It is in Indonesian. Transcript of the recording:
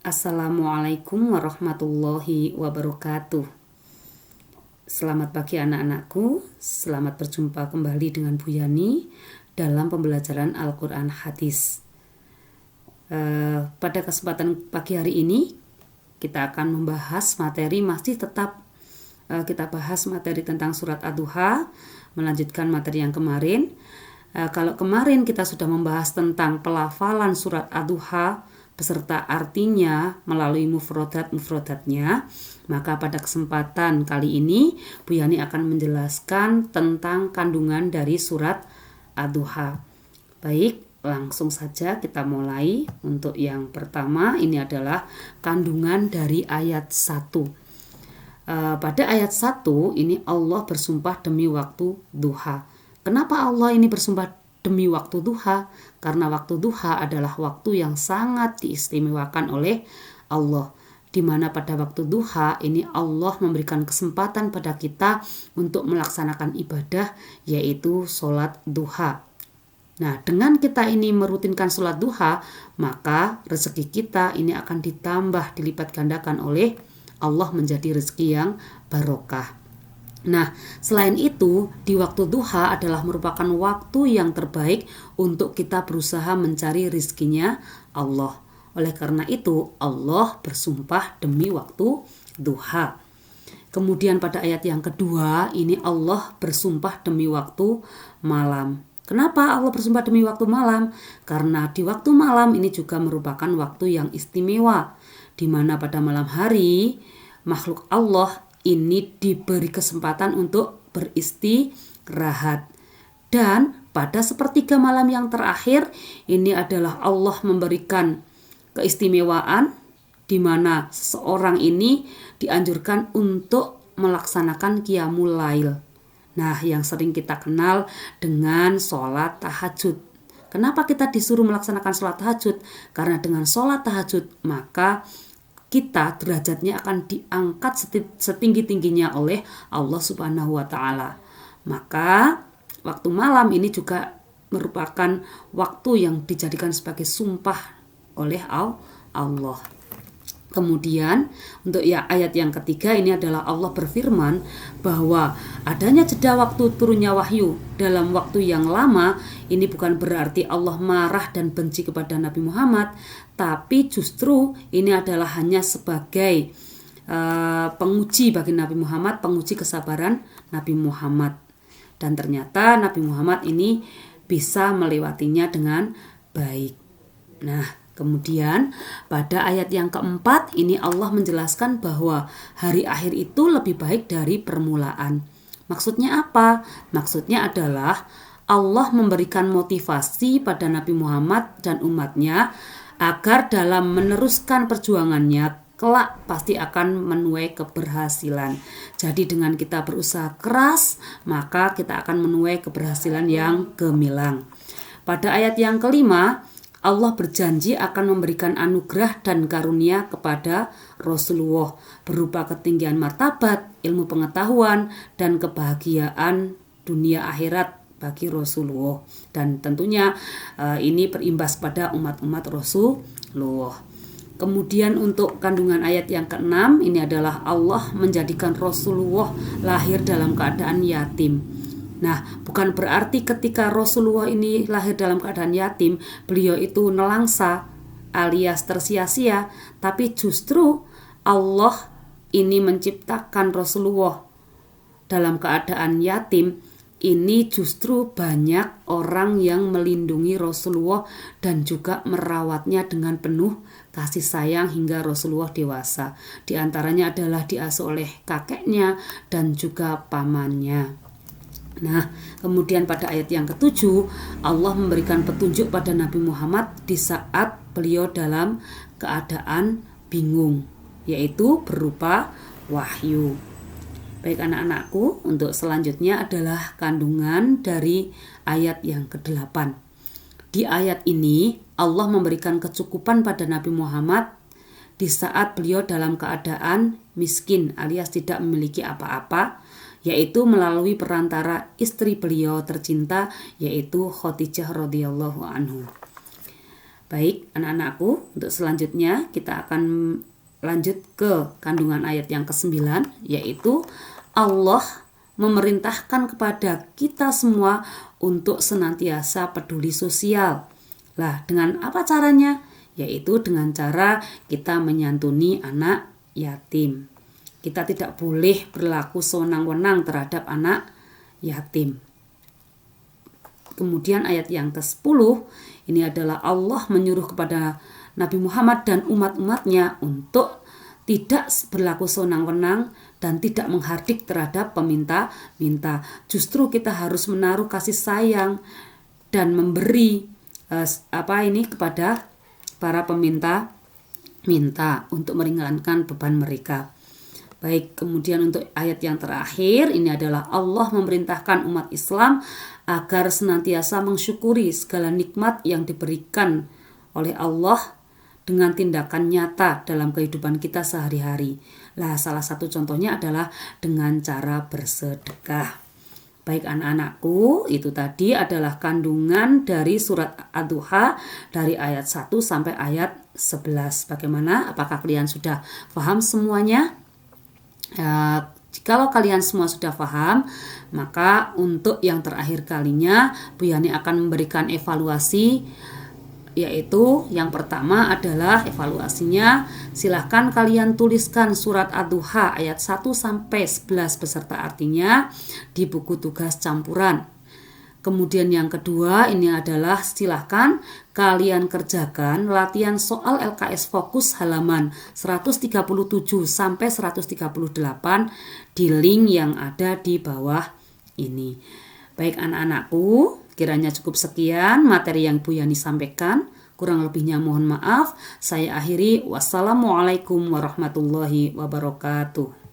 Assalamualaikum warahmatullahi wabarakatuh. Selamat pagi anak-anakku, selamat berjumpa kembali dengan Bu Yani dalam pembelajaran Al-Quran Hadis. Pada kesempatan pagi hari ini kita akan membahas materi, masih tetap kita bahas materi tentang surat Ad-Duha, melanjutkan materi yang kemarin. Kalau kemarin kita sudah membahas tentang pelafalan surat Ad-Duha beserta artinya melalui mufrodatnya, maka pada kesempatan kali ini Bu Yani akan menjelaskan tentang kandungan dari surat Ad-Duha. Baik, langsung saja kita mulai. Untuk yang pertama ini adalah kandungan dari ayat 1. Pada ayat 1 ini Allah bersumpah demi waktu duha. Kenapa Allah ini bersumpah demi waktu duha? Karena waktu duha adalah waktu yang sangat diistimewakan oleh Allah, di mana pada waktu duha ini Allah memberikan kesempatan pada kita untuk melaksanakan ibadah, yaitu sholat duha. Nah, dengan kita ini merutinkan sholat duha, maka rezeki kita ini akan ditambah, dilipat gandakan oleh Allah menjadi rezeki yang barokah. Nah, selain itu, di waktu duha adalah merupakan waktu yang terbaik untuk kita berusaha mencari rizkinya Allah. Oleh karena itu, Allah bersumpah demi waktu duha. Kemudian pada ayat yang kedua, ini Allah bersumpah demi waktu malam. Kenapa Allah bersumpah demi waktu malam? Karena di waktu malam ini juga merupakan waktu yang istimewa, di mana pada malam hari makhluk Allah ini diberi kesempatan untuk beristirahat. Dan pada sepertiga malam yang terakhir ini adalah Allah memberikan keistimewaan, di mana seseorang ini dianjurkan untuk melaksanakan qiyamul lail. Nah, yang sering kita kenal dengan sholat tahajud. Kenapa kita disuruh melaksanakan sholat tahajud? Karena dengan sholat tahajud maka kita derajatnya akan diangkat setinggi-tingginya oleh Allah Subhanahu wa Ta'ala. Maka waktu malam ini juga merupakan waktu yang dijadikan sebagai sumpah oleh Allah. Kemudian untuk ayat yang ketiga ini adalah Allah berfirman bahwa adanya jeda waktu turunnya wahyu dalam waktu yang lama ini bukan berarti Allah marah dan benci kepada Nabi Muhammad, tapi justru ini adalah hanya sebagai penguji bagi Nabi Muhammad, penguji kesabaran Nabi Muhammad. Dan ternyata Nabi Muhammad ini bisa melewatinya dengan baik. Nah, kemudian pada ayat yang keempat ini Allah menjelaskan bahwa hari akhir itu lebih baik dari permulaan. Maksudnya apa? Maksudnya adalah Allah memberikan motivasi pada Nabi Muhammad dan umatnya agar dalam meneruskan perjuangannya kelak pasti akan menuai keberhasilan. Jadi dengan kita berusaha keras, maka kita akan menuai keberhasilan yang gemilang. Pada ayat yang kelima, Allah berjanji akan memberikan anugerah dan karunia kepada Rasulullah berupa ketinggian martabat, ilmu pengetahuan, dan kebahagiaan dunia akhirat bagi Rasulullah. Dan tentunya ini berimbas pada umat-umat Rasulullah. Kemudian untuk kandungan ayat yang ke-6 ini adalah Allah menjadikan Rasulullah lahir dalam keadaan yatim. Nah, bukan berarti ketika Rasulullah ini lahir dalam keadaan yatim, beliau itu nelangsa alias tersia-sia, tapi justru Allah ini menciptakan Rasulullah dalam keadaan yatim. Ini justru banyak orang yang melindungi Rasulullah dan juga merawatnya dengan penuh kasih sayang hingga Rasulullah dewasa. Di antaranya adalah diasuh oleh kakeknya dan juga pamannya. Nah, kemudian pada ayat yang ke-7 Allah memberikan petunjuk pada Nabi Muhammad di saat beliau dalam keadaan bingung, yaitu berupa wahyu. Baik anak-anakku, untuk selanjutnya adalah kandungan dari ayat yang ke-8. Di ayat ini Allah memberikan kecukupan pada Nabi Muhammad di saat beliau dalam keadaan miskin alias tidak memiliki apa-apa, yaitu melalui perantara istri beliau tercinta yaitu Khadijah radhiyallahu anhu. Baik anak-anakku, untuk selanjutnya kita akan lanjut ke kandungan ayat yang ke-9, yaitu Allah memerintahkan kepada kita semua untuk senantiasa peduli sosial. Lah, dengan apa caranya? Yaitu dengan cara kita menyantuni anak yatim. Kita tidak boleh berlaku sewenang-wenang terhadap anak yatim. Kemudian ayat yang ke-10, ini adalah Allah menyuruh kepada Nabi Muhammad dan umat-umatnya untuk tidak berlaku sewenang-wenang dan tidak menghardik terhadap peminta-minta. Justru kita harus menaruh kasih sayang dan memberi kepada para peminta-minta untuk meringankan beban mereka. Baik, kemudian untuk ayat yang terakhir, ini adalah Allah memerintahkan umat Islam agar senantiasa mensyukuri segala nikmat yang diberikan oleh Allah dengan tindakan nyata dalam kehidupan kita sehari-hari. Lah, salah satu contohnya adalah dengan cara bersedekah. Baik anak-anakku, itu tadi adalah kandungan dari surat Ad-Duha dari ayat 1 sampai ayat 11. Bagaimana? Apakah kalian sudah paham semuanya? Jikalau kalian semua sudah paham, maka untuk yang terakhir kalinya Bu Yani akan memberikan evaluasi, yaitu yang pertama adalah evaluasinya, silahkan kalian tuliskan surat Ad-Duha ayat 1 sampai 11 beserta artinya di buku tugas campuran. Kemudian yang kedua ini adalah silahkan kalian kerjakan latihan soal LKS Fokus halaman 137 sampai 138 di link yang ada di bawah ini. Baik anak-anakku, kiranya cukup sekian materi yang Bu Yani sampaikan. Kurang lebihnya mohon maaf. Saya akhiri. Wassalamualaikum warahmatullahi wabarakatuh.